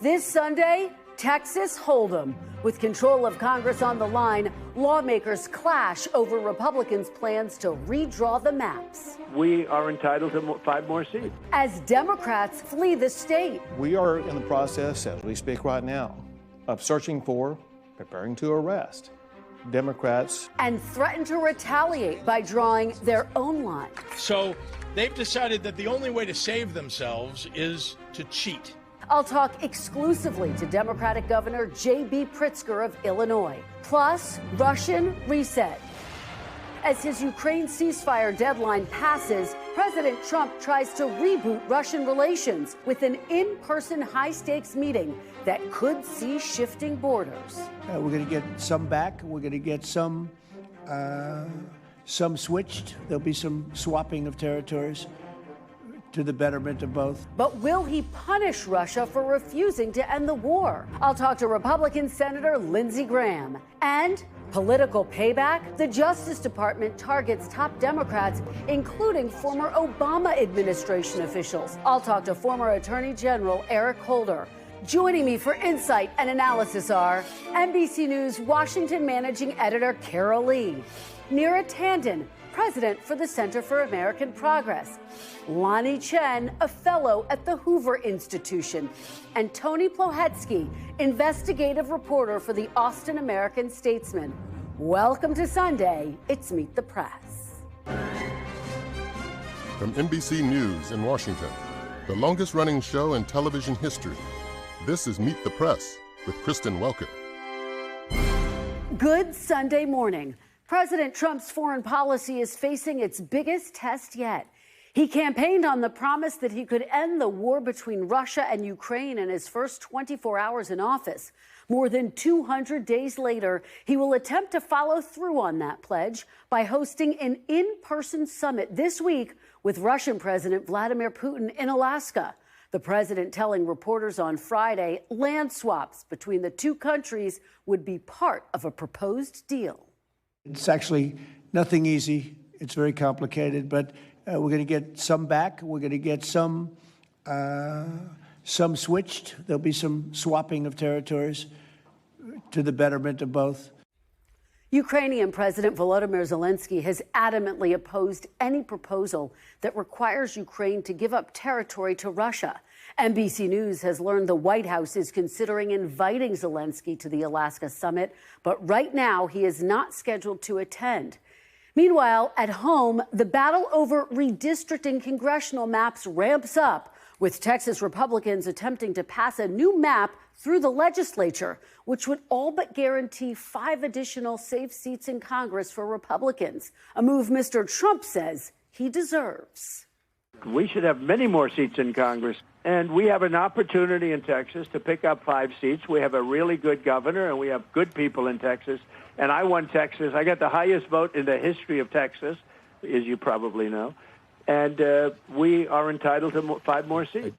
This Sunday, Texas Hold'em. With control of Congress on the line, lawmakers clash over Republicans' plans to redraw the maps. We are entitled to 5 more seats. As Democrats flee the state. We are in the process, as we speak right now, of searching for, preparing to arrest Democrats. And threaten to retaliate by drawing their own line. So they've decided that the only way to save themselves is to cheat. I'll talk exclusively to Democratic Governor J.B. Pritzker of Illinois. Plus, Russian reset. As his Ukraine ceasefire deadline passes, President Trump tries to reboot Russian relations with an in-person high-stakes meeting that could see shifting borders. We're going to get some back. We're going to get some switched. There'll be some swapping of territories to the betterment of both. But will he punish Russia for refusing to end the war? I'll talk to Republican Senator Lindsey Graham. And political payback? The Justice Department targets top Democrats, including former Obama administration officials. I'll talk to former Attorney General Eric Holder. Joining me for insight and analysis are NBC News Washington Managing Editor Carol Lee, Neera Tanden, President for the Center for American Progress, Lanhee Chen, a fellow at the Hoover Institution, and Tony Plohetski, investigative reporter for the Austin American-Statesman. Welcome to Sunday. It's Meet the Press. From NBC News in Washington, the longest-running show in television history, this is Meet the Press with Kristen Welker. Good Sunday morning. President Trump's foreign policy is facing its biggest test yet. He campaigned on the promise that he could end the war between Russia and Ukraine in his first 24 hours in office. More than 200 days later, he will attempt to follow through on that pledge by hosting an in-person summit this week with Russian President Vladimir Putin in Alaska. The president telling reporters on Friday land swaps between the two countries would be part of a proposed deal. It's actually nothing easy. It's very complicated, but we're going to get some back. We're going to get some switched. There'll be some swapping of territories to the betterment of both. Ukrainian President Volodymyr Zelensky has adamantly opposed any proposal that requires Ukraine to give up territory to Russia. NBC News has learned the White House is considering inviting Zelensky to the Alaska summit, but right now he is not scheduled to attend. Meanwhile, at home, the battle over redistricting congressional maps ramps up, with Texas Republicans attempting to pass a new map through the legislature, which would all but guarantee 5 additional safe seats in Congress for Republicans, a move Mr. Trump says he deserves. We should have many more seats in Congress. And we have an opportunity in Texas to pick up 5 seats. We have a really good governor, and we have good people in Texas. And I won Texas. I got the highest vote in the history of Texas, as you probably know. And we are entitled to 5 more seats.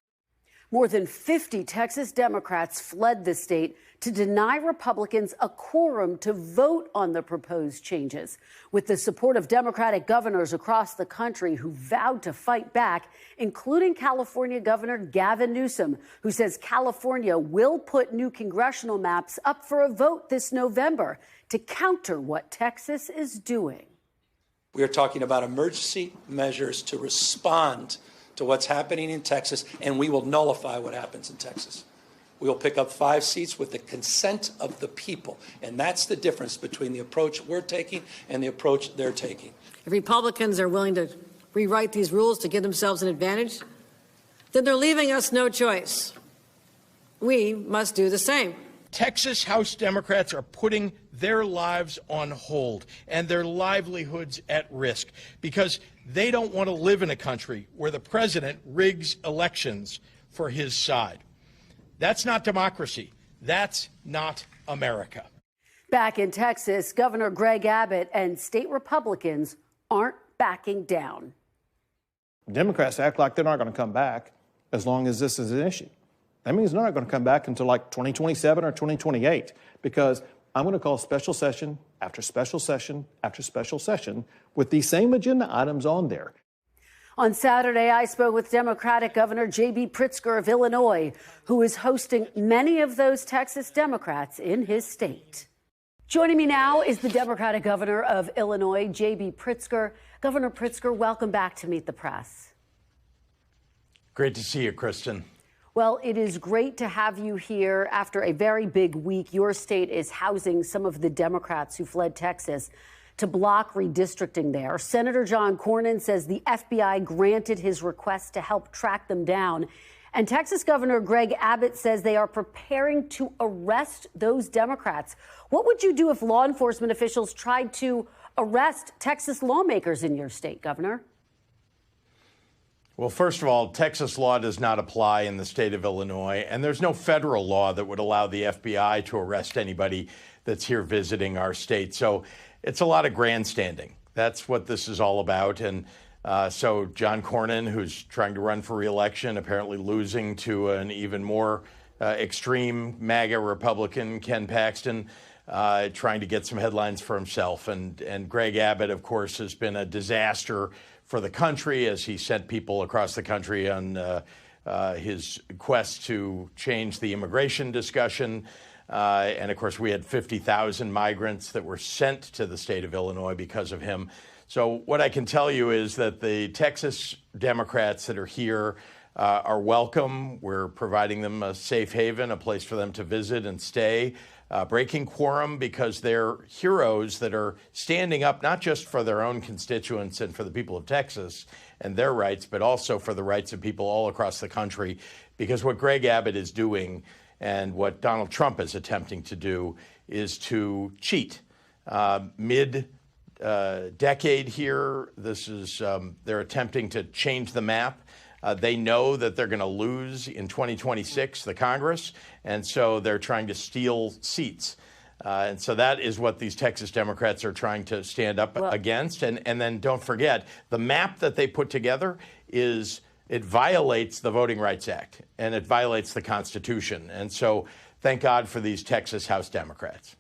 More than 50 Texas Democrats fled the state to deny Republicans a quorum to vote on the proposed changes. With the support of Democratic governors across the country who vowed to fight back, including California Governor Gavin Newsom, who says California will put new congressional maps up for a vote this November to counter what Texas is doing. We are talking about emergency measures to respond to what's happening in Texas, and we will nullify what happens in Texas. We will pick up 5 seats with the consent of the people, and that's the difference between the approach we're taking and the approach they're taking. If Republicans are willing to rewrite these rules to give themselves an advantage, then they're leaving us no choice. We must do the same. Texas House Democrats are putting their lives on hold and their livelihoods at risk because they don't want to live in a country where the president rigs elections for his side. That's not democracy. That's not America. Back in Texas, Governor Greg Abbott and state Republicans aren't backing down. Democrats act like they're not going to come back as long as this is an issue. That means they're not going to come back until like 2027 or 2028, because I'm going to call special session after special session after special session with these same agenda items on there. On Saturday, I spoke with Democratic Governor J.B. Pritzker of Illinois, who is hosting many of those Texas Democrats in his state. Joining me now is the Democratic Governor of Illinois, J.B. Pritzker. Governor Pritzker, welcome back to Meet the Press. Great to see you, Kristen. Well, it is great to have you here after a very big week. Your state is housing some of the Democrats who fled Texas to block redistricting there. Senator John Cornyn says the FBI granted his request to help track them down. And Texas Governor Greg Abbott says they are preparing to arrest those Democrats. What would you do if law enforcement officials tried to arrest Texas lawmakers in your state, Governor? Well, first of all, Texas law does not apply in the state of Illinois, and there's no federal law that would allow the FBI to arrest anybody that's here visiting our state. So it's a lot of grandstanding. That's what this is all about. And so John Cornyn, who's trying to run for re-election, apparently losing to an even more extreme MAGA Republican, Ken Paxton, trying to get some headlines for himself. And Greg Abbott, of course, has been a disaster for the country as he sent people across the country on his quest to change the immigration discussion. And of course, we had 50,000 migrants that were sent to the state of Illinois because of him. So what I can tell you is that the Texas Democrats that are here are welcome. We're providing them a safe haven, a place for them to visit and stay. Breaking quorum because they're heroes that are standing up not just for their own constituents and for the people of Texas and their rights, but also for the rights of people all across the country. Because what Greg Abbott is doing and what Donald Trump is attempting to do is to cheat. Mid-decade here, this is they're attempting to change the map. They know that they're going to lose in 2026, the Congress, and so they're trying to steal seats. And so that is what these Texas Democrats are trying to stand up against. And then don't forget, the map that they put together it violates the Voting Rights Act, and it violates the Constitution. And so thank God for these Texas House Democrats.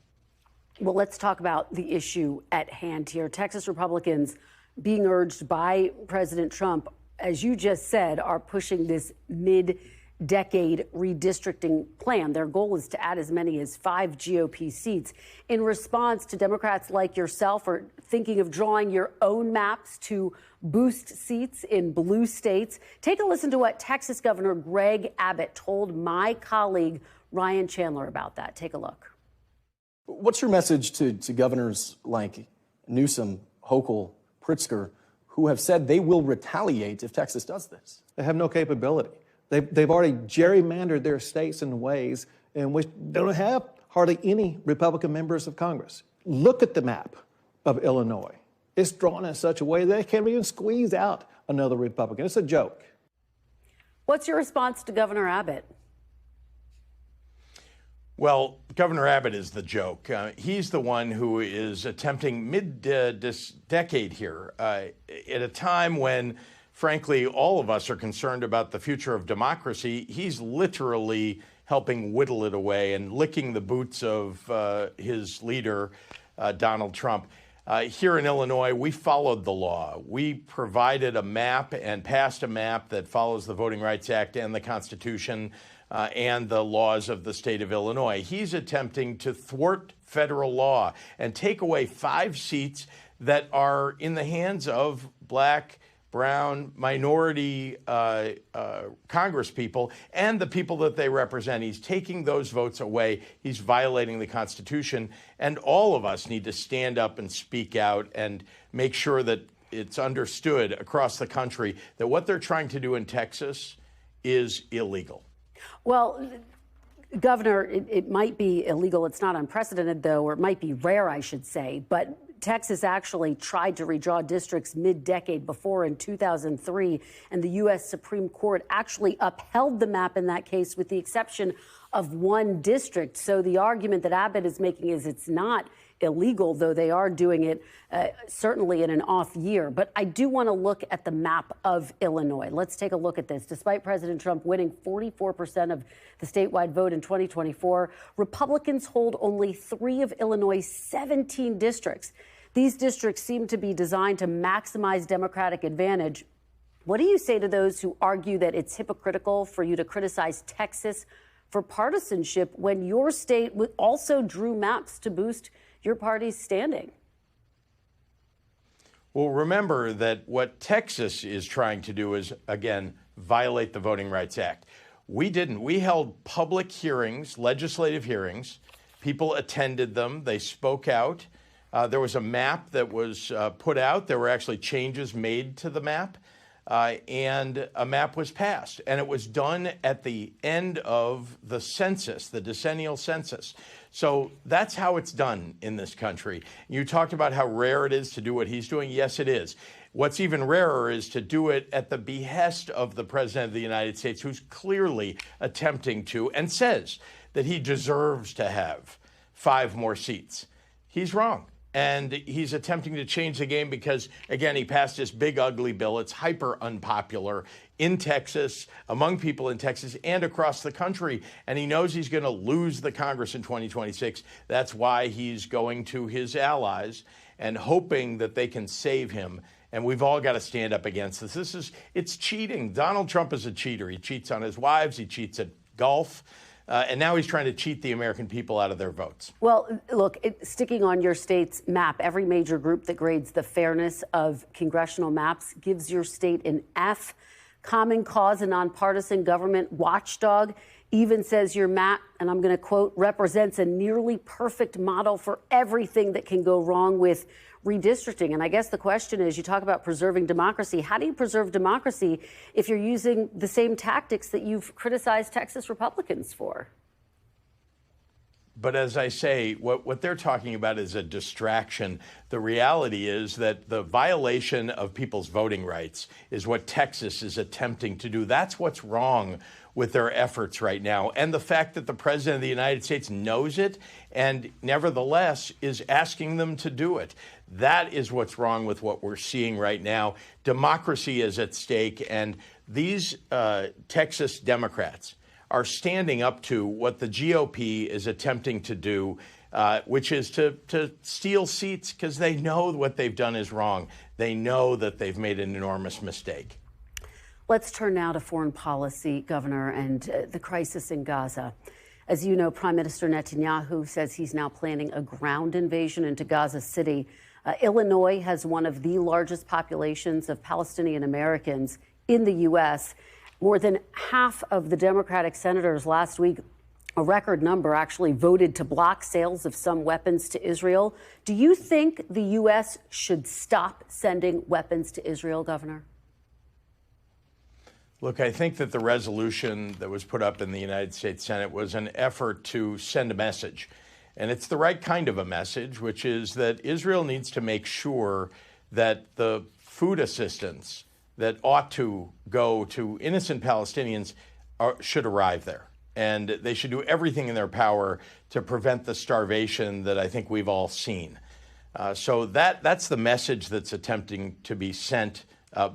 Well, let's talk about the issue at hand here. Texas Republicans being urged by President Trump, as you just said, are pushing this mid-decade redistricting plan. Their goal is to add as many as 5 GOP seats. In response to Democrats like yourself are thinking of drawing your own maps to boost seats in blue states. Take a listen to what Texas Governor Greg Abbott told my colleague Ryan Chandler about that. Take a look. What's your message to governors like Newsom, Hochul, Pritzker, who have said they will retaliate if Texas does this? They have no capability. They've already gerrymandered their states in ways in which they don't have hardly any Republican members of Congress. Look at the map of Illinois. It's drawn in such a way that they can't even squeeze out another Republican. It's a joke. What's your response to Governor Abbott? Well, Governor Abbott is the joke. He's the one who is attempting mid-decade here at a time when, frankly, all of us are concerned about the future of democracy. He's literally helping whittle it away and licking the boots of his leader, Donald Trump. Here in Illinois, we followed the law. We provided a map and passed a map that follows the Voting Rights Act and the Constitution and the laws of the state of Illinois. He's attempting to thwart federal law and take away 5 seats that are in the hands of black, brown, minority congresspeople and the people that they represent. He's taking those votes away. He's violating the Constitution. And all of us need to stand up and speak out and make sure that it's understood across the country that what they're trying to do in Texas is illegal. Well, Governor, it might be illegal. It's not unprecedented, though, or it might be rare, I should say. But Texas actually tried to redraw districts mid-decade before in 2003, and the U.S. Supreme Court actually upheld the map in that case with the exception of one district. So the argument that Abbott is making is it's not illegal, though they are doing it certainly in an off year. But I do want to look at the map of Illinois. Let's take a look at this. Despite President Trump winning 44% of the statewide vote in 2024, Republicans hold only 3 of Illinois' 17 districts. These districts seem to be designed to maximize Democratic advantage What do you say to those who argue that it's hypocritical for you to criticize Texas for partisanship when your state also drew maps to boost your party's standing? Well, remember that what Texas is trying to do is, again, violate the Voting Rights Act. We didn't. We held public hearings, legislative hearings. People attended them. They spoke out. There was a map that was put out. There were actually changes made to the map, and a map was passed. And it was done at the end of the census, the decennial census. So that's how it's done in this country. You talked about how rare it is to do what he's doing. Yes, it is. What's even rarer is to do it at the behest of the President of the United States, who's clearly attempting to and says that he deserves to have 5 more seats. He's wrong. And he's attempting to change the game because, again, he passed this big, ugly bill. It's hyper unpopular in Texas, among people in Texas and across the country. And he knows he's going to lose the Congress in 2026. That's why he's going to his allies and hoping that they can save him. And we've all got to stand up against this. It's cheating. Donald Trump is a cheater. He cheats on his wives. He cheats at golf. And now he's trying to cheat the American people out of their votes. Well, look, sticking on your state's map, every major group that grades the fairness of congressional maps gives your state an F. Common Cause, a nonpartisan government watchdog, even says your map, and I'm going to quote, represents a nearly perfect model for everything that can go wrong with redistricting. And I guess the question is, you talk about preserving democracy. How do you preserve democracy if you're using the same tactics that you've criticized Texas Republicans for? But as I say, what they're talking about is a distraction. The reality is that the violation of people's voting rights is what Texas is attempting to do. That's what's wrong with their efforts right now. And the fact that the President of the United States knows it and nevertheless is asking them to do it. That is what's wrong with what we're seeing right now. Democracy is at stake, and these Texas Democrats are standing up to what the GOP is attempting to do, which is to steal seats because they know what they've done is wrong. They know that they've made an enormous mistake. Let's turn now to foreign policy, Governor, and the crisis in Gaza. As you know, Prime Minister Netanyahu says he's now planning a ground invasion into Gaza City. Illinois has one of the largest populations of Palestinian Americans in the U.S. More than half of the Democratic senators last week, a record number, actually voted to block sales of some weapons to Israel. Do you think the U.S. should stop sending weapons to Israel, Governor? Look, I think that the resolution that was put up in the United States Senate was an effort to send a message. And it's the right kind of a message, which is that Israel needs to make sure that the food assistance that ought to go to innocent Palestinians should arrive there. And they should do everything in their power to prevent the starvation that I think we've all seen. So that's the message that's attempting to be sent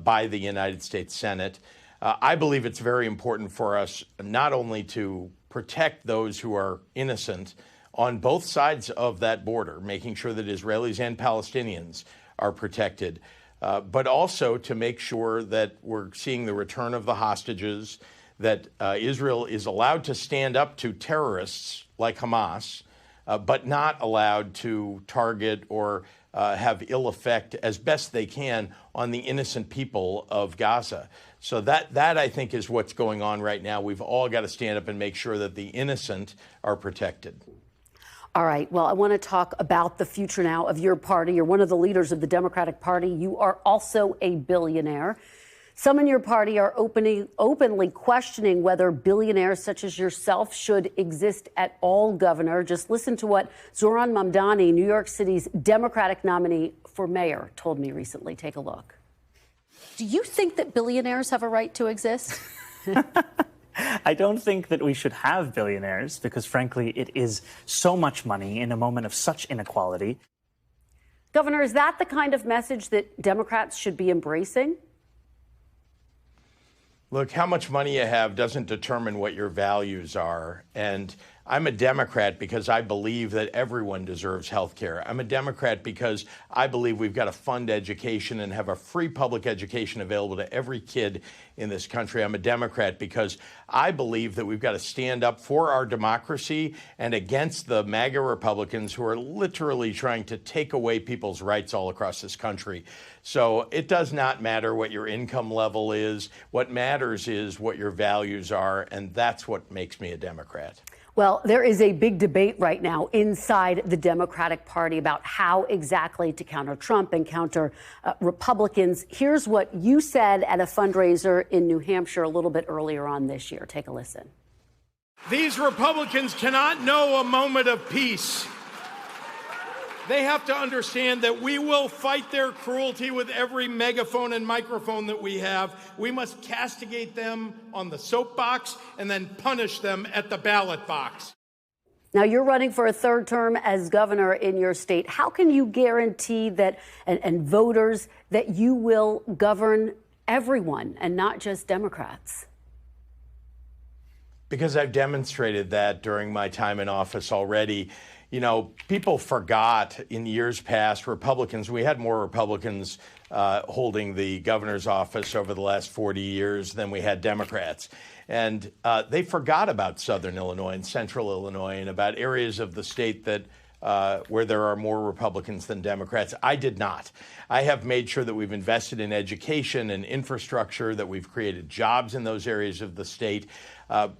by the United States Senate. I believe it's very important for us not only to protect those who are innocent on both sides of that border, making sure that Israelis and Palestinians are protected, but also to make sure that we're seeing the return of the hostages, that Israel is allowed to stand up to terrorists like Hamas, but not allowed to target or have ill effect as best they can on the innocent people of Gaza. So that I think is what's going on right now. We've all got to stand up and make sure that the innocent are protected. All right. Well, I want to talk about the future now of your party. You're one of the leaders of the Democratic Party. You are also a billionaire. Some in your party are openly questioning whether billionaires such as yourself should exist at all, Governor. Just listen to what Zohran Mamdani, New York City's Democratic nominee for mayor, told me recently. Take a look. Do you think that billionaires have a right to exist? I don't think that we should have billionaires because, frankly, it is so much money in a moment of such inequality. Governor, is that the kind of message that Democrats should be embracing? Look, how much money you have doesn't determine what your values are. And I'm a Democrat because I believe that everyone deserves health care. I'm a Democrat because I believe we've got to fund education and have a free public education available to every kid in this country. I'm a Democrat because I believe that we've got to stand up for our democracy and against the MAGA Republicans who are literally trying to take away people's rights all across this country. So it does not matter what your income level is. What matters is what your values are, and that's what makes me a Democrat. Well, there is a big debate right now inside the Democratic Party about how exactly to counter Trump and counter Republicans. Here's what you said at a fundraiser in New Hampshire a little bit earlier on this year. Take a listen. These Republicans cannot know a moment of peace. They have to understand that we will fight their cruelty with every megaphone and microphone that we have. We must castigate them on the soapbox and then punish them at the ballot box. Now, you're running for a third term as governor in your state. How can you guarantee that and voters that you will govern everyone and not just Democrats? Because I've demonstrated that during my time in office already. You know, people forgot in years past, Republicans, we had more Republicans holding the governor's office over the last 40 years than we had Democrats. And they forgot about Southern Illinois and Central Illinois and about areas of the state that where there are more Republicans than Democrats. I did not. I have made sure that we've invested in education and infrastructure, that we've created jobs in those areas of the state.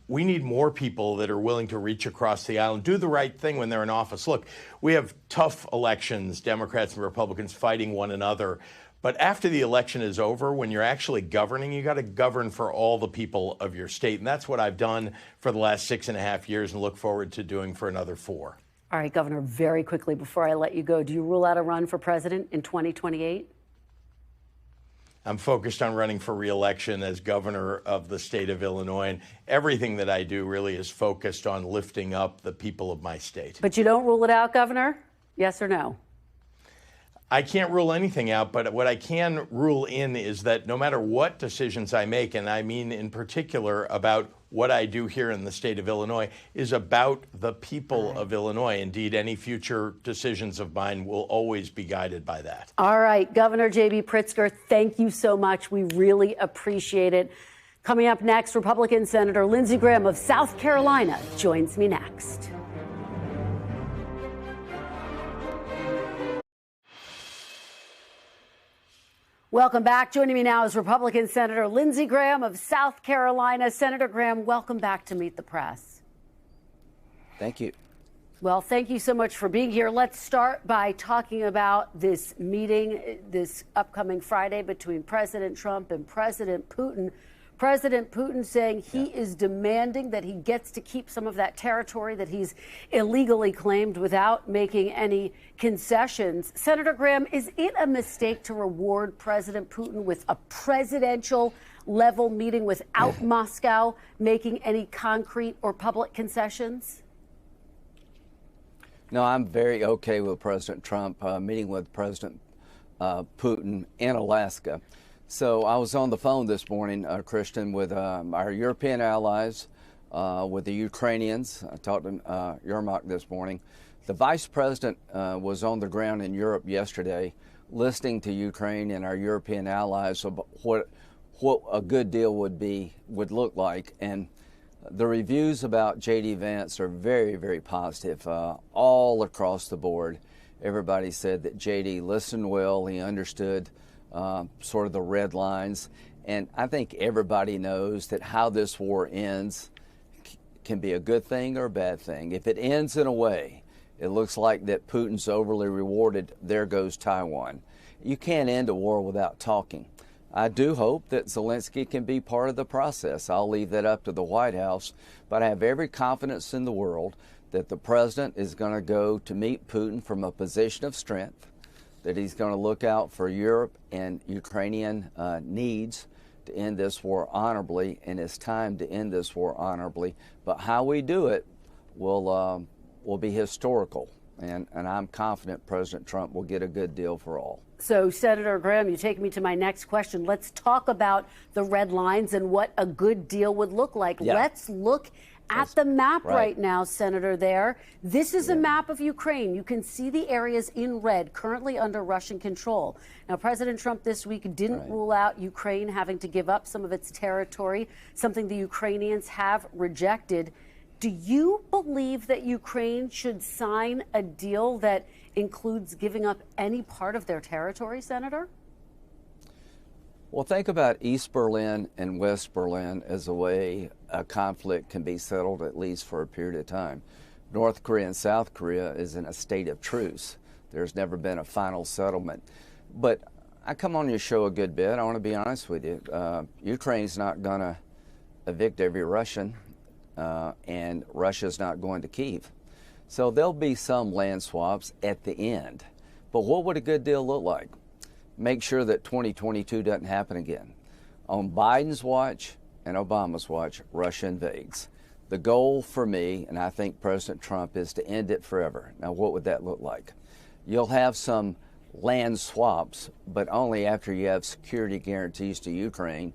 We need more people that are willing to reach across the aisle and do the right thing when they're in office. Look, we have tough elections, Democrats and Republicans fighting one another. But after the election is over, when you're actually governing, you got to govern for all the people of your state. And that's what I've done for the last 6.5 years and look forward to doing for another 4. All right, Governor, very quickly before I let you go, do you rule out a run for president in 2028? I'm focused on running for re-election as governor of the state of Illinois, and everything that I do really is focused on lifting up the people of my state. But you don't rule it out, Governor? Yes or no? I can't rule anything out, but what I can rule in is that no matter what decisions I make, and I mean in particular about what I do here in the state of Illinois, is about the people of Illinois. Indeed, any future decisions of mine will always be guided by that. All right, Governor J.B. Pritzker, thank you so much. We really appreciate it. Coming up next, Republican Senator Lindsey Graham of South Carolina joins me next. Welcome back. Joining me now is Republican Senator Lindsey Graham of South Carolina. Senator Graham, welcome back to Meet the Press. Thank you. Well, thank you so much for being here. Let's start by talking about this meeting this upcoming Friday between President Trump and President Putin. President Putin saying he is demanding that he gets to keep some of that territory that he's illegally claimed without making any concessions. Senator Graham, is it a mistake to reward President Putin with a presidential level meeting without Moscow making any concrete or public concessions? No, I'm very okay with President Trump meeting with President Putin in Alaska. So I was on the phone this morning, Christian, with our European allies, with the Ukrainians. I talked to Yermak this morning. The vice president was on the ground in Europe yesterday, listening to Ukraine and our European allies about what a good deal would look like. And the reviews about J.D. Vance are very, very positive all across the board. Everybody said that J.D. listened well. He understood sort of the red lines. And I think everybody knows that how this war ends can be a good thing or a bad thing. If it ends in a way, it looks like that Putin's overly rewarded, there goes Taiwan. You can't end a war without talking. I do hope that Zelensky can be part of the process. I'll leave that up to the White House, but I have every confidence in the world that the president is going to go to meet Putin from a position of strength, that he's going to look out for Europe and Ukrainian needs to end this war honorably, and it's time to end this war honorably. But how we do it will be historical, and I'm confident President Trump will get a good deal for all. So, Senator Graham, you take me to my next question. Let's talk about the red lines and what a good deal would look like. Yeah. Let's look at the map right now, Senator, there. This is a map of Ukraine. You can see the areas in red currently under Russian control. Now, President Trump this week didn't rule out Ukraine having to give up some of its territory, something the Ukrainians have rejected. Do you believe that Ukraine should sign a deal that includes giving up any part of their territory, Senator? Well, think about East Berlin and West Berlin as a way a conflict can be settled, at least for a period of time. North Korea and South Korea is in a state of truce. There's never been a final settlement. But I come on your show a good bit. I want to be honest with you. Ukraine's not going to evict every Russian, and Russia's not going to Kyiv. So there'll be some land swaps at the end. But what would a good deal look like? Make sure that 2022 doesn't happen again. On Biden's watch and Obama's watch, Russia invades. The goal for me, and I think President Trump, is to end it forever. Now, what would that look like? You'll have some land swaps, but only after you have security guarantees to Ukraine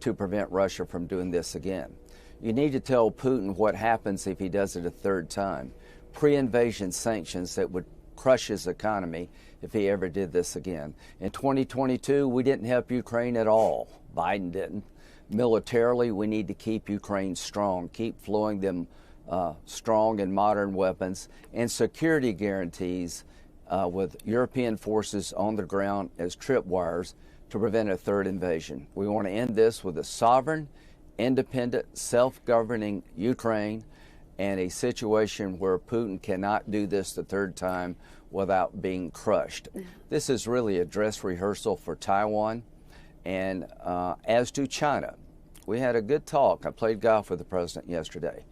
to prevent Russia from doing this again. You need to tell Putin what happens if he does it a third time. Pre-invasion sanctions that would crush his economy if he ever did this again. In 2022, we didn't help Ukraine at all. Biden didn't. Militarily, we need to keep Ukraine strong, keep flowing them strong and modern weapons, and security guarantees with European forces on the ground as tripwires to prevent a third invasion. We want to end this with a sovereign, independent, self-governing Ukraine, and a situation where Putin cannot do this the third time without being crushed. This is really a dress rehearsal for Taiwan, and as do China. We had a good talk. I played golf with the president yesterday.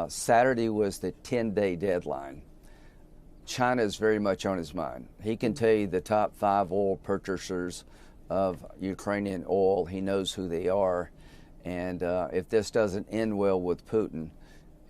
Saturday was the 10-day deadline. China is very much on his mind. He can tell you the top 5 oil purchasers of Ukrainian oil. He knows who they are. And if this doesn't end well with Putin,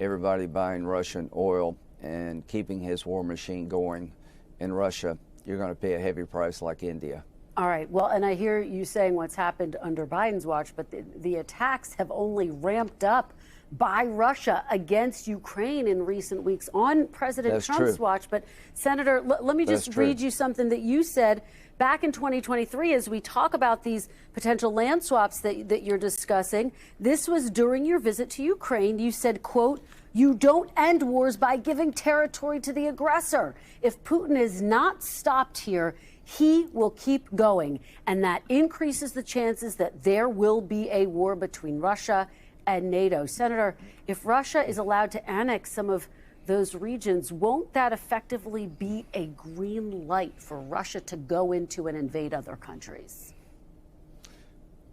everybody buying Russian oil and keeping his war machine going in Russia, you're going to pay a heavy price like India. All right. Well, and I hear you saying what's happened under Biden's watch, but the attacks have only ramped up by Russia against Ukraine in recent weeks on President Trump's watch. But, Senator, let me just read you something that you said back in 2023 as we talk about these potential land swaps that you're discussing. This was during your visit to Ukraine. You said, quote, "You don't end wars by giving territory to the aggressor. If Putin is not stopped here, he will keep going. And that increases the chances that there will be a war between Russia and NATO." Senator, if Russia is allowed to annex some of those regions, won't that effectively be a green light for Russia to go into and invade other countries?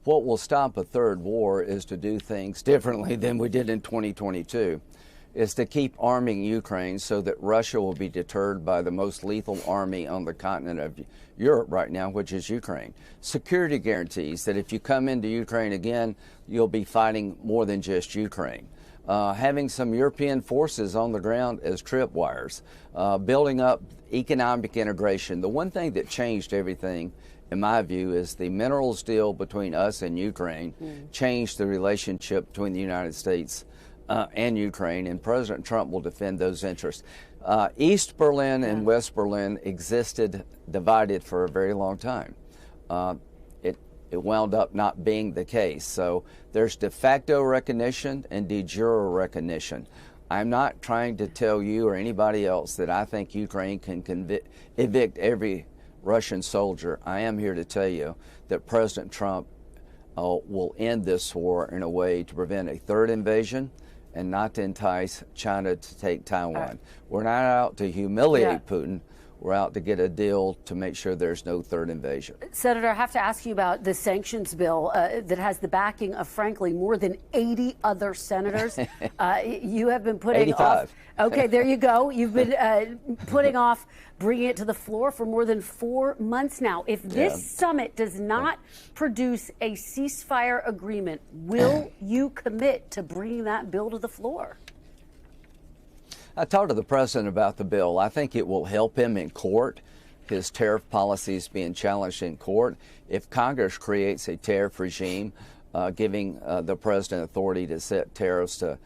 What will stop a third war is to do things differently than we did in 2022. Is to keep arming Ukraine so that Russia will be deterred by the most lethal army on the continent of Europe right now, which is Ukraine. Security guarantees that if you come into Ukraine again, you'll be fighting more than just Ukraine. Having some European forces on the ground as tripwires, building up economic integration. The one thing that changed everything, in my view, is the minerals deal between us and Ukraine changed the relationship between the United States and Ukraine, and President Trump will defend those interests. East Berlin and West Berlin existed divided for a very long time. It wound up not being the case. So there's de facto recognition and de jure recognition. I'm not trying to tell you or anybody else that I think Ukraine can evict every Russian soldier. I am here to tell you that President Trump will end this war in a way to prevent a third invasion and not to entice China to take Taiwan. We're not out to humiliate Putin. We're out to get a deal to make sure there's no third invasion. Senator, I have to ask you about the sanctions bill that has the backing of, frankly, more than 80 other senators. You have been putting 85. off. Okay, there you go. You've been putting off bringing it to the floor for more than 4 months now. If this summit does not produce a ceasefire agreement, will you commit to bringing that bill to the floor? I talked to the president about the bill. I think it will help him in court. His tariff policy is being challenged in court. If Congress creates a tariff regime, giving the president authority to set tariffs to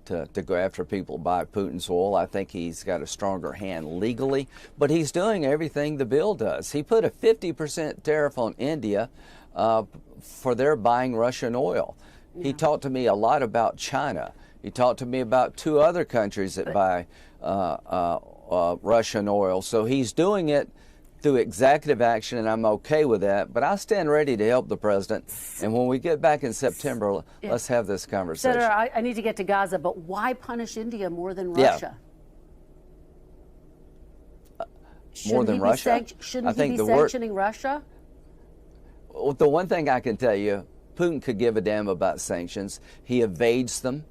to go after people by Putin's oil. I think he's got a stronger hand legally, but he's doing everything the bill does. He put a 50% tariff on India for their buying Russian oil. Yeah. He talked to me a lot about China. He talked to me about 2 other countries that buy Russian oil. So he's doing it through executive action, and I'm okay with that. But I stand ready to help the president. And when we get back in September, let's have this conversation. Senator, I need to get to Gaza, but why punish India more than Russia? More than Russia? Shouldn't he be sanctioning Russia? Well, the one thing I can tell you, Putin could give a damn about sanctions. He evades them.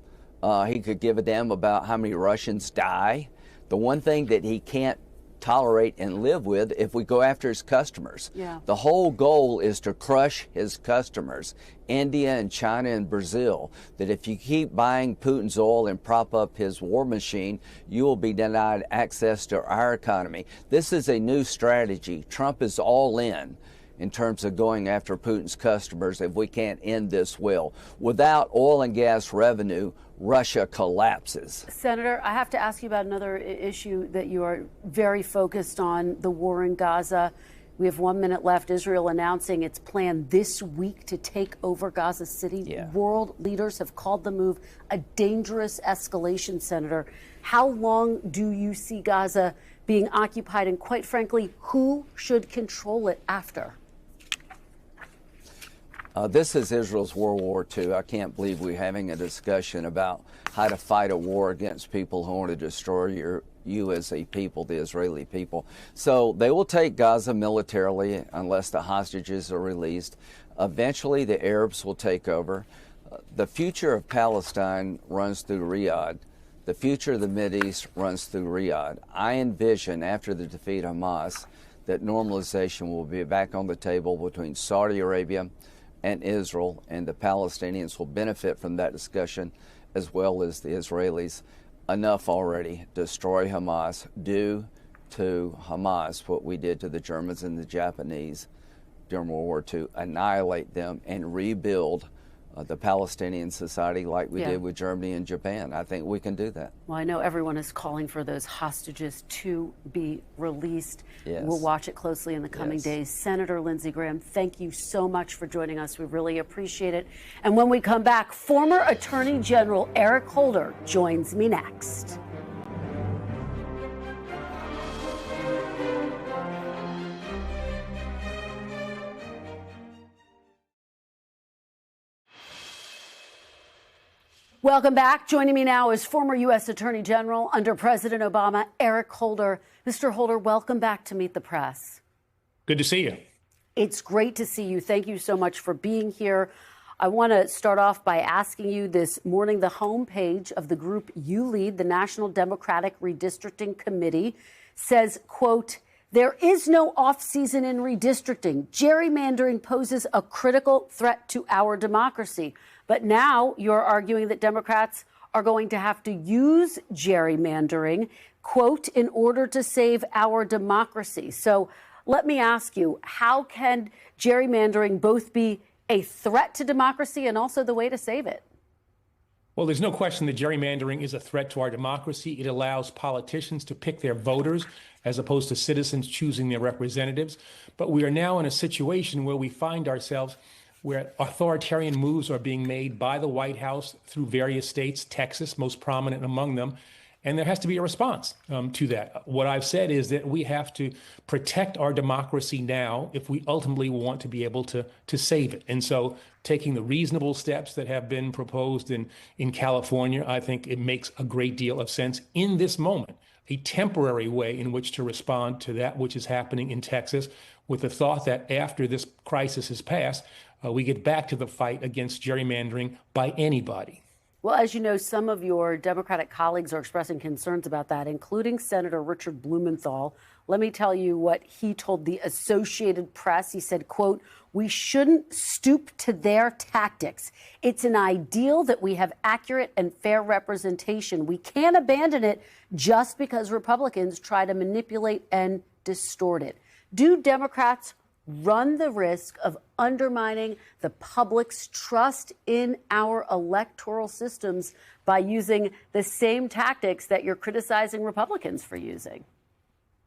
He could give a damn about how many Russians die. The one thing that he can't tolerate and live with if we go after his customers. Yeah. The whole goal is to crush his customers, India and China and Brazil, that if you keep buying Putin's oil and prop up his war machine, you will be denied access to our economy. This is a new strategy. Trump is all in terms of going after Putin's customers if we can't end this well. Without oil and gas revenue, Russia collapses. Senator, I have to ask you about another issue that you are very focused on, the war in Gaza. We have 1 minute left. Israel announcing its plan this week to take over Gaza City. Yeah. World leaders have called the move a dangerous escalation, Senator. How long do you see Gaza being occupied, and quite frankly, who should control it after? This is Israel's World War II. I can't believe we're having a discussion about how to fight a war against people who want to destroy you as a people, the Israeli people. So they will take Gaza militarily unless the hostages are released. Eventually, the Arabs will take over. The future of Palestine runs through Riyadh. The future of the Mideast runs through Riyadh. I envision, after the defeat of Hamas, that normalization will be back on the table between Saudi Arabia and Israel, and the Palestinians will benefit from that discussion as well as the Israelis. Enough already. Destroy Hamas. Do to Hamas what we did to the Germans and the Japanese during World War II. Annihilate them and rebuild the Palestinian society like we did with Germany and Japan. I think we can do that. Well, I know everyone is calling for those hostages to be released. Yes. We'll watch it closely in the coming days. Senator Lindsey Graham, thank you so much for joining us. We really appreciate it. And when we come back, former Attorney General Eric Holder joins me next. Welcome back. Joining me now is former U.S. Attorney General under President Obama, Eric Holder. Mr. Holder, welcome back to Meet the Press. Good to see you. It's great to see you. Thank you so much for being here. I want to start off by asking you this morning, the homepage of the group you lead, the National Democratic Redistricting Committee, says, quote, "There is no off-season in redistricting. Gerrymandering poses a critical threat to our democracy." But now you're arguing that Democrats are going to have to use gerrymandering, quote, in order to save our democracy. So let me ask you, how can gerrymandering both be a threat to democracy and also the way to save it? Well, there's no question that gerrymandering is a threat to our democracy. It allows politicians to pick their voters as opposed to citizens choosing their representatives. But we are now in a situation where we find ourselves where authoritarian moves are being made by the White House through various states, Texas most prominent among them, and there has to be a response to that. What I've said is that we have to protect our democracy now if we ultimately want to be able to save it. And so taking the reasonable steps that have been proposed in California, I think it makes a great deal of sense in this moment, a temporary way in which to respond to that which is happening in Texas, with the thought that after this crisis is passed, we get back to the fight against gerrymandering by anybody. Well, as you know, some of your Democratic colleagues are expressing concerns about that, including Senator Richard Blumenthal. Let me tell you what he told the Associated Press. He said, quote, "We shouldn't stoop to their tactics. It's an ideal that we have accurate and fair representation. We can't abandon it just because Republicans try to manipulate and distort it." Do Democrats run the risk of undermining the public's trust in our electoral systems by using the same tactics that you're criticizing Republicans for using?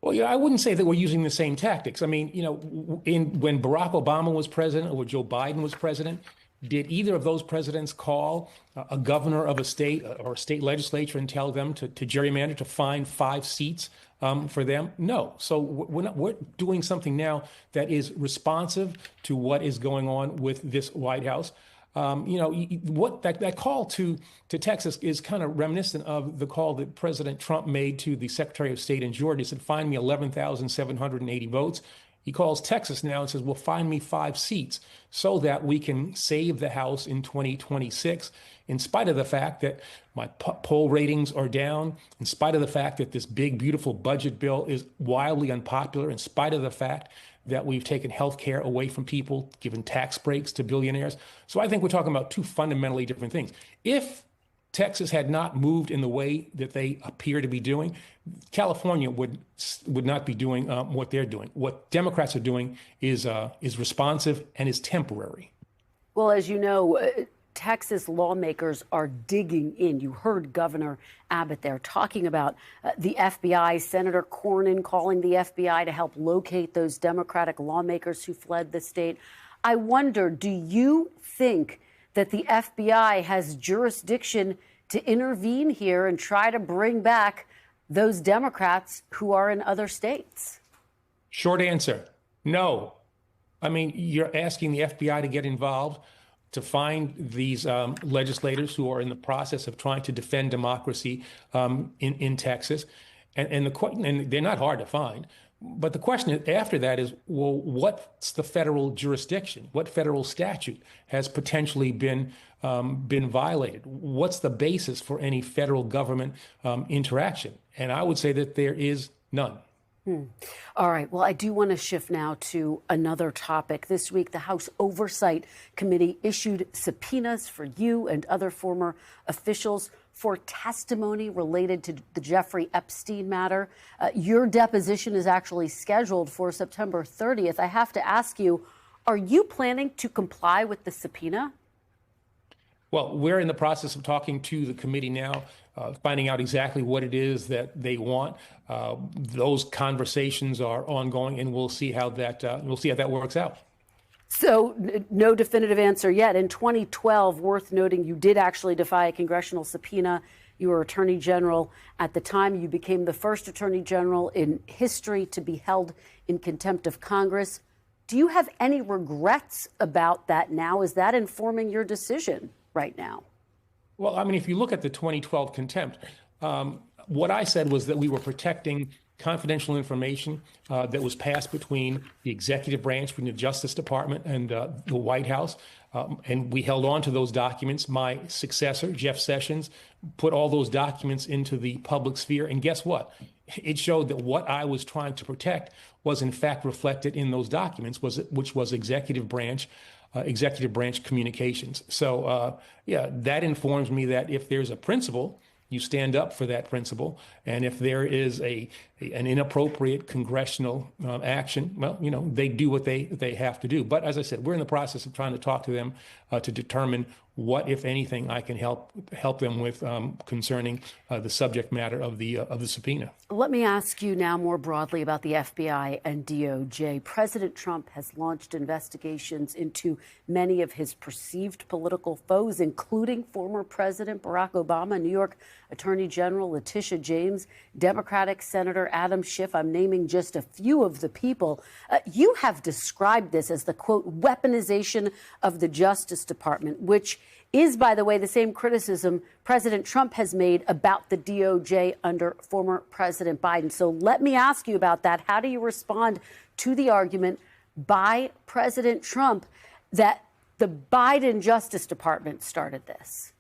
Well, I wouldn't say that we're using the same tactics. I mean, when Barack Obama was president or when Joe Biden was president, did either of those presidents call a governor of a state or a state legislature and tell them to gerrymander, to find 5 seats for them? No. So we're doing something now that is responsive to what is going on with this White House. What that call to Texas is kind of reminiscent of the call that President Trump made to the Secretary of State in Georgia. He said, find me 11,780 votes. He calls Texas now and says, well, find me 5 seats so that we can save the House in 2026, in spite of the fact that my poll ratings are down, in spite of the fact that this big, beautiful budget bill is wildly unpopular, in spite of the fact that we've taken health care away from people, given tax breaks to billionaires. So I think we're talking about 2 fundamentally different things. If Texas had not moved in the way that they appear to be doing, California would not be doing what they're doing. What Democrats are doing is responsive and is temporary. Well, as you know, Texas lawmakers are digging in. You heard Governor Abbott there talking about the FBI, Senator Cornyn calling the FBI to help locate those Democratic lawmakers who fled the state. I wonder, do you think that the FBI has jurisdiction to intervene here and try to bring back those Democrats who are in other states? Short answer, no. I mean, you're asking the FBI to get involved to find these legislators who are in the process of trying to defend democracy in Texas. And they're not hard to find. But the question after that is, well, what's the federal jurisdiction? What federal statute has potentially been violated? What's the basis for any federal government interaction? And I would say that there is none. All right. Well, I do want to shift now to another topic. This week, the House Oversight Committee issued subpoenas for you and other former officials for testimony related to the Jeffrey Epstein matter. Your deposition is actually scheduled for September 30th. I have to ask you, are you planning to comply with the subpoena? Well, we're in the process of talking to the committee now, finding out exactly what it is that they want. Those conversations are ongoing, and we'll see how that works out. So no definitive answer yet. In 2012, worth noting, you did actually defy a congressional subpoena. You were Attorney General at the time. You became the first Attorney General in history to be held in contempt of Congress. Do you have any regrets about that now? Is that informing your decision right now? Well, I mean, if you look at the 2012 contempt, what I said was that we were protecting confidential information that was passed between the executive branch, between the Justice Department and the White House. And we held on to those documents. My successor, Jeff Sessions, put all those documents into the public sphere. And guess what? It showed that what I was trying to protect was in fact reflected in those documents, which was executive branch communications. So, that informs me that if there's a principle, you stand up for that principle. And if there is an inappropriate congressional action, well, they do what they have to do. But as I said, we're in the process of trying to talk to them to determine what, if anything, I can help them with concerning the subject matter of the subpoena. Let me ask you now more broadly about the FBI and DOJ. President Trump has launched investigations into many of his perceived political foes, including former President Barack Obama, New York Attorney General Letitia James, Democratic Senator Adam Schiff. I'm naming just a few of the people. You have described this as the, quote, weaponization of the Justice Department, which is, by the way, the same criticism President Trump has made about the DOJ under former President Biden. So let me ask you about that. How do you respond to the argument by President Trump that the Biden Justice Department started this?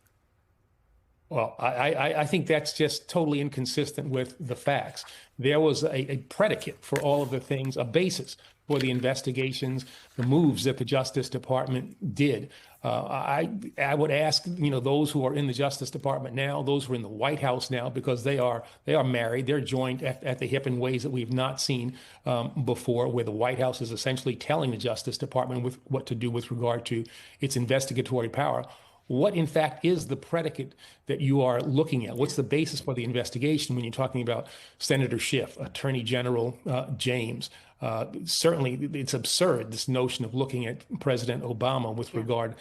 Well, I think that's just totally inconsistent with the facts. There was a predicate for all of the things, a basis for the investigations, the moves that the Justice Department did. I would ask, those who are in the Justice Department now, those who are in the White House now, because they are married, they're joined at the hip in ways that we've not seen before, where the White House is essentially telling the Justice Department what to do with regard to its investigatory power. What, in fact, is the predicate that you are looking at? What's the basis for the investigation when you're talking about Senator Schiff, Attorney General James? Certainly, it's absurd, this notion of looking at President Obama with regard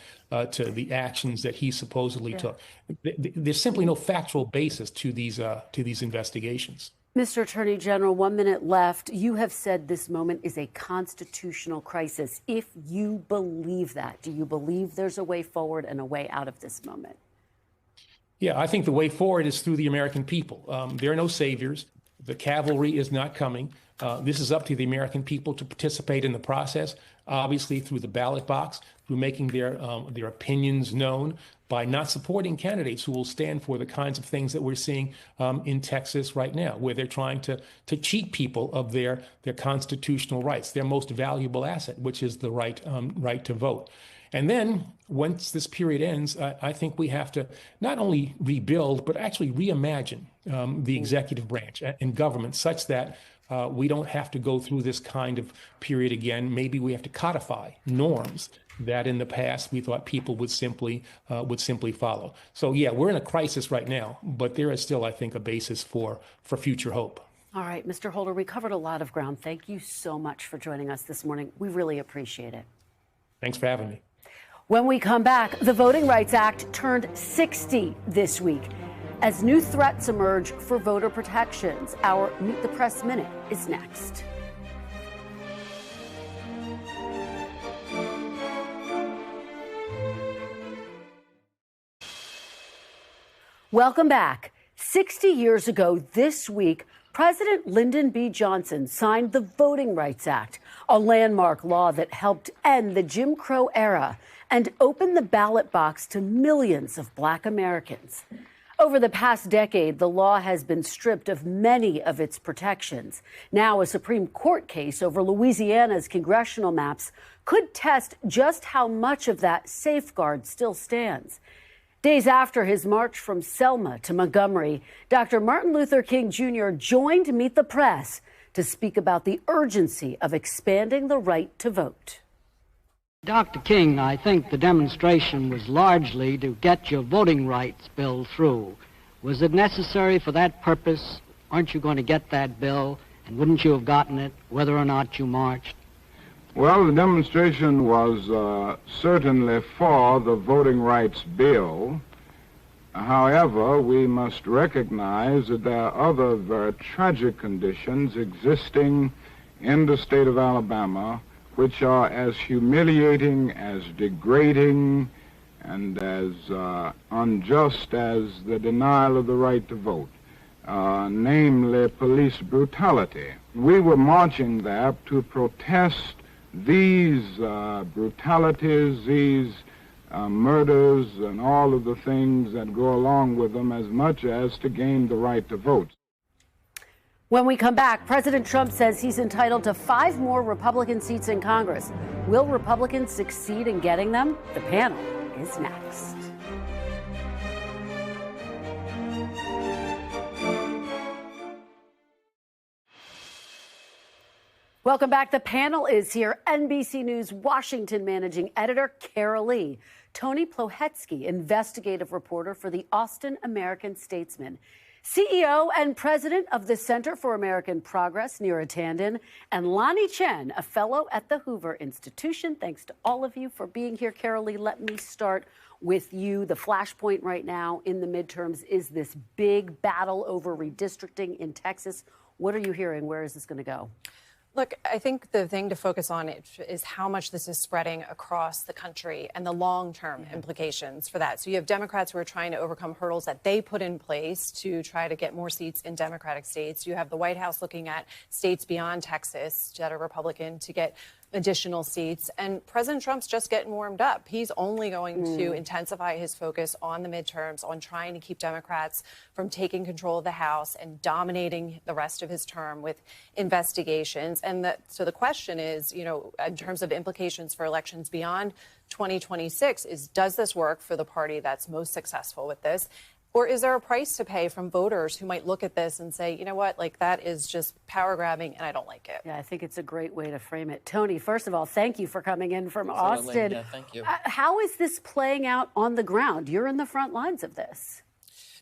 to the actions that he supposedly took. There's simply no factual basis to these investigations. Mr. Attorney General, 1 minute left. You have said this moment is a constitutional crisis. If you believe that, do you believe there's a way forward and a way out of this moment? Yeah, I think the way forward is through the American people. There are no saviors. The cavalry is not coming. This is up to the American people to participate in the process, obviously through the ballot box, through making their opinions known, by not supporting candidates who will stand for the kinds of things that we're seeing in Texas right now, where they're trying to cheat people of their constitutional rights, their most valuable asset, which is the right to vote. And then once this period ends, I think we have to not only rebuild, but actually reimagine the executive branch and government such that we don't have to go through this kind of period again. Maybe we have to codify norms that in the past we thought people would simply follow. So yeah, we're in a crisis right now, but there is still, I think, a basis for future hope. All right, Mr. Holder, we covered a lot of ground. Thank you so much for joining us this morning. We really appreciate it. Thanks for having me. When we come back, the Voting Rights Act turned 60 this week. As new threats emerge for voter protections, our Meet the Press Minute is next. Welcome back. 60 years ago this week, President Lyndon B. Johnson signed the Voting Rights Act, a landmark law that helped end the Jim Crow era and open the ballot box to millions of Black Americans. Over the past decade, the law has been stripped of many of its protections. Now, a Supreme Court case over Louisiana's congressional maps could test just how much of that safeguard still stands. Days after his march from Selma to Montgomery, Dr. Martin Luther King Jr. joined Meet the Press to speak about the urgency of expanding the right to vote. Dr. King, I think the demonstration was largely to get your voting rights bill through. Was it necessary for that purpose? Aren't you going to get that bill? And wouldn't you have gotten it whether or not you marched? Well, the demonstration was certainly for the voting rights bill. However, we must recognize that there are other very tragic conditions existing in the state of Alabama which are as humiliating, as degrading, and as unjust as the denial of the right to vote, namely police brutality. We were marching there to protest these brutalities, these murders, and all of the things that go along with them as much as to gain the right to vote. When we come back, President Trump says he's entitled to 5 more Republican seats in Congress. Will Republicans succeed in getting them? The panel is next. Welcome back. The panel is here. NBC News Washington managing editor Kara Lee, Tony Plohetski, investigative reporter for the Austin American-Statesman, CEO and president of the Center for American Progress, Neera Tanden, and Lanhee Chen, a fellow at the Hoover Institution. Thanks to all of you for being here. Kara Lee, let me start with you. The flashpoint right now in the midterms is this big battle over redistricting in Texas. What are you hearing? Where is this going to go? Look, I think the thing to focus on is how much this is spreading across the country and the long-term implications for that. So you have Democrats who are trying to overcome hurdles that they put in place to try to get more seats in Democratic states. You have the White House looking at states beyond Texas that are Republican to get additional seats. And President Trump's just getting warmed up. He's only going to intensify his focus on the midterms, on trying to keep Democrats from taking control of the House and dominating the rest of his term with investigations. And so the question is, you know, in terms of implications for elections beyond 2026, does this work for the party that's most successful with this? Or is there a price to pay from voters who might look at this and say, you know what, like that is just power grabbing and I don't like it? Yeah, I think it's a great way to frame it. Tony, first of all, thank you for coming in from Austin. Yeah, thank you. How is this playing out on the ground? You're in the front lines of this.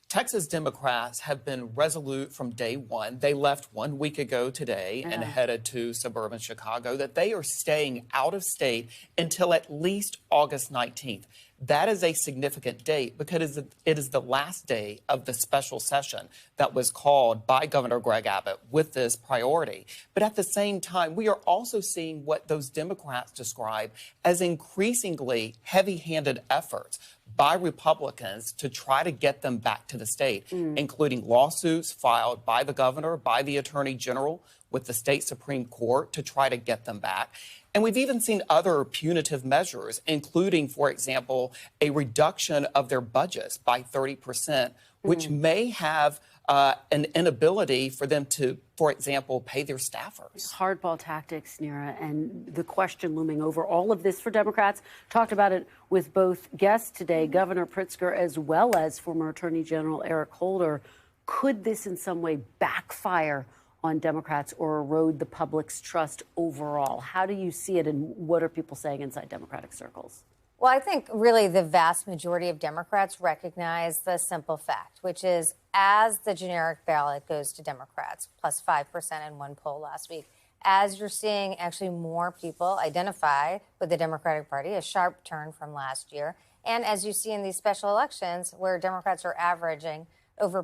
Texas Democrats have been resolute from day one. They left 1 week ago today and headed to suburban Chicago, that they are staying out of state until at least August 19th. That is a significant date because it is the last day of the special session that was called by Governor Greg Abbott with this priority. But at the same time, we are also seeing what those Democrats describe as increasingly heavy-handed efforts by Republicans to try to get them back to the state, including lawsuits filed by the governor, by the attorney general, with the state Supreme Court to try to get them back. And we've even seen other punitive measures, including, for example, a reduction of their budgets by 30%, which may have an inability for them to, for example, pay their staffers. Hardball tactics, Neera, and the question looming over all of this for Democrats. Talked about it with both guests today, Governor Pritzker as well as former Attorney General Eric Holder. Could this in some way backfire on Democrats or erode the public's trust overall? How do you see it, and what are people saying inside Democratic circles? Well, I think really the vast majority of Democrats recognize the simple fact, which is as the generic ballot goes to Democrats, plus 5% in one poll last week, as you're seeing actually more people identify with the Democratic Party, a sharp turn from last year, and as you see in these special elections where Democrats are averaging over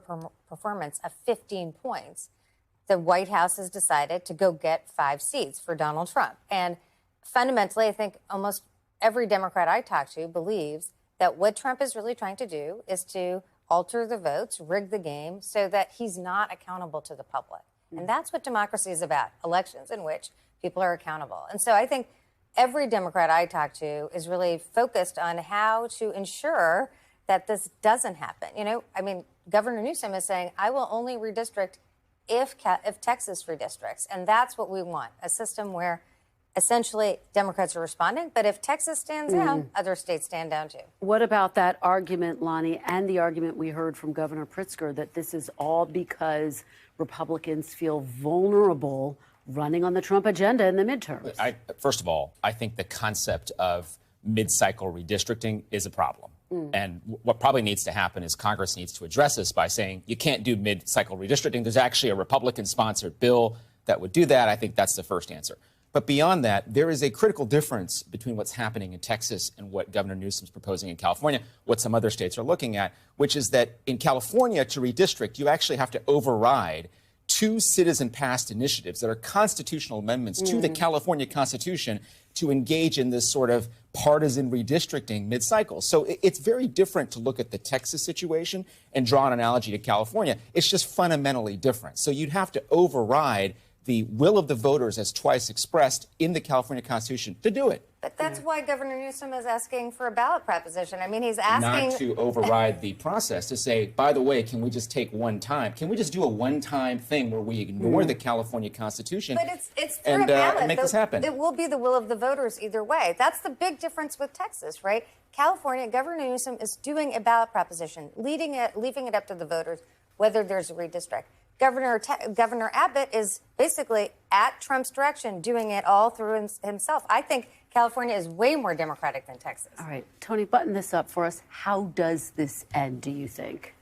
performance of 15 points, the White House has decided to go get 5 seats for Donald Trump. And fundamentally, I think almost every Democrat I talk to believes that what Trump is really trying to do is to alter the votes, rig the game so that he's not accountable to the public. And that's what democracy is about, elections in which people are accountable. And so I think every Democrat I talk to is really focused on how to ensure that this doesn't happen. You know, I mean, Governor Newsom is saying, I will only redistrict if Texas redistricts. And that's what we want, a system where essentially Democrats are responding. But if Texas stands down, other states stand down too. What about that argument, Lanhee, and the argument we heard from Governor Pritzker that this is all because Republicans feel vulnerable running on the Trump agenda in the midterms? First of all, I think the concept of mid-cycle redistricting is a problem. And what probably needs to happen is Congress needs to address this by saying you can't do mid-cycle redistricting. There's actually a Republican-sponsored bill that would do that. I think that's the first answer. But beyond that, there is a critical difference between what's happening in Texas and what Governor Newsom's proposing in California, what some other states are looking at, which is that in California, to redistrict, you actually have to override 2 citizen-passed initiatives that are constitutional amendments to the California Constitution to engage in this sort of partisan redistricting mid-cycle. So it's very different to look at the Texas situation and draw an analogy to California. It's just fundamentally different. So you'd have to override the will of the voters as twice expressed in the California Constitution to do it. But that's why Governor Newsom is asking for a ballot proposition. I mean, he's asking not to override the process, to say, by the way, can we just take one time? Can we just do a one-time thing where we ignore the California Constitution but it's through a ballot. Make this happen? It will be the will of the voters either way. That's the big difference with Texas, right? California, Governor Newsom is doing a ballot proposition, leaving it up to the voters whether there's a redistrict. Governor Abbott is basically at Trump's direction, doing it all through himself. I think California is way more Democratic than Texas. All right, Tony, button this up for us. How does this end, do you think?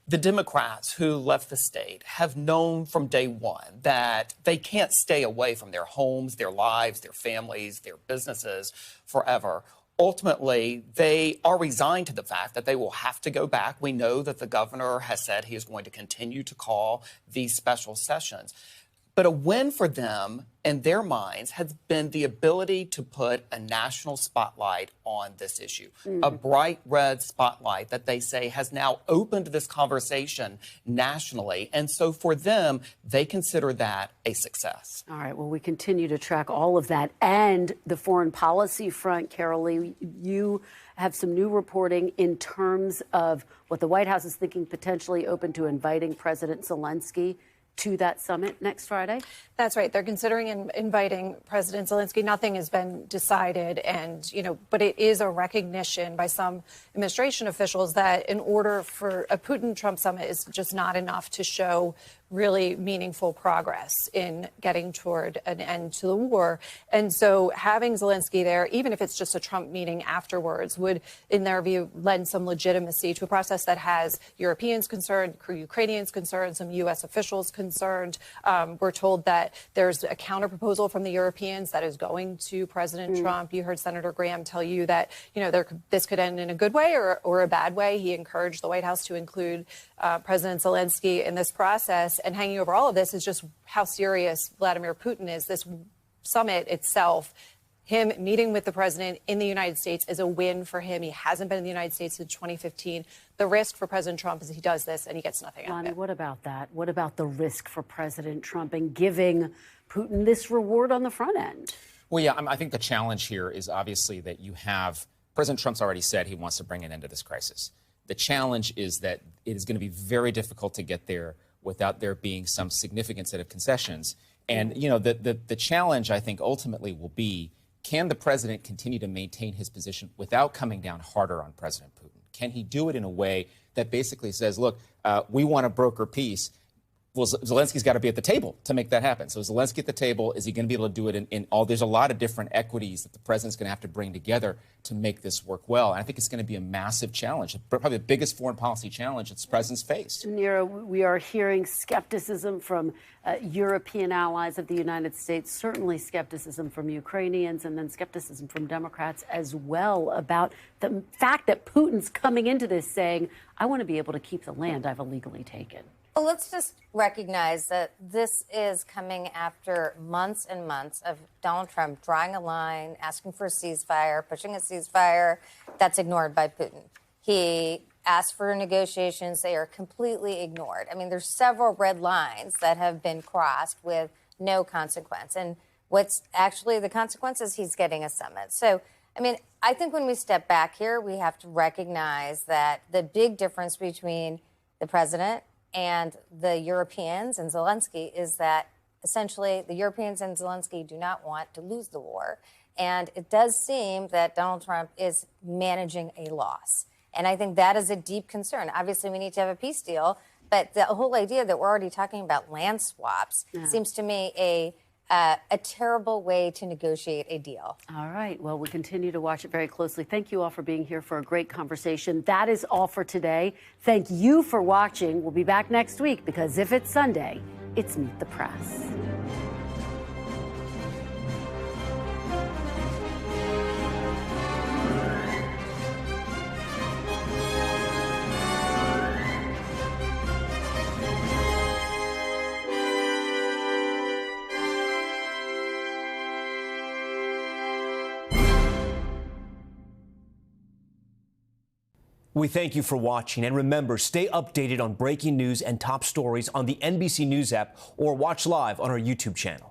The Democrats who left the state have known from day one that they can't stay away from their homes, their lives, their families, their businesses forever. Ultimately, they are resigned to the fact that they will have to go back. We know that the governor has said he is going to continue to call these special sessions. But a win for them, in their minds, has been the ability to put a national spotlight on this issue. A bright red spotlight that they say has now opened this conversation nationally. And so for them, they consider that a success. All right. Well, we continue to track all of that. And the foreign policy front, Carol Lee, you have some new reporting in terms of what the White House is thinking, potentially open to inviting President Zelensky to that summit next Friday? That's right. They're considering inviting President Zelensky. Nothing has been decided. And, but it is a recognition by some administration officials that in order for a Putin-Trump summit is just not enough to show really meaningful progress in getting toward an end to the war. And so having Zelensky there, even if it's just a Trump meeting afterwards, would, in their view, lend some legitimacy to a process that has Europeans concerned, Ukrainians concerned, some U.S. officials concerned. We're told that there's a counterproposal from the Europeans that is going to President Trump. You heard Senator Graham tell you that, this could end in a good way or a bad way. He encouraged the White House to include President Zelensky in this process. And hanging over all of this is just how serious Vladimir Putin is. This summit itself, him meeting with the president in the United States, is a win for him. He hasn't been in the United States since 2015. The risk for President Trump is he does this and he gets nothing out of it. What about that? What about the risk for President Trump in giving Putin this reward on the front end? Well, yeah, I think the challenge here is obviously that you have President Trump's already said he wants to bring an end to this crisis. The challenge is that it is going to be very difficult to get there without there being some significant set of concessions. And, the challenge, I think, ultimately will be, can the president continue to maintain his position without coming down harder on President Putin? Can he do it in a way that basically says, look, we want to broker peace? Well, Zelensky's got to be at the table to make that happen. So Zelensky at the table, is he going to be able to do it in all? There's a lot of different equities that the president's going to have to bring together to make this work well. And I think it's going to be a massive challenge, probably the biggest foreign policy challenge that the president's faced. Neera, we are hearing skepticism from European allies of the United States, certainly skepticism from Ukrainians, and then skepticism from Democrats as well about the fact that Putin's coming into this saying, I want to be able to keep the land I've illegally taken. Well, let's just recognize that this is coming after months and months of Donald Trump drawing a line, asking for a ceasefire, pushing a ceasefire. That's ignored by Putin. He asked for negotiations. They are completely ignored. I mean, there's several red lines that have been crossed with no consequence. And what's actually the consequence is he's getting a summit. So, I mean, I think when we step back here, we have to recognize that the big difference between the president and the Europeans and Zelensky is that essentially the Europeans and Zelensky do not want to lose the war. And it does seem that Donald Trump is managing a loss. And I think that is a deep concern. Obviously, we need to have a peace deal. But the whole idea that we're already talking about land swaps seems to me a terrible way to negotiate a deal. All right. Well, we continue to watch it very closely. Thank you all for being here for a great conversation. That is all for today. Thank you for watching. We'll be back next week because if it's Sunday, it's Meet the Press. We thank you for watching, and remember, stay updated on breaking news and top stories on the NBC News app or watch live on our YouTube channel.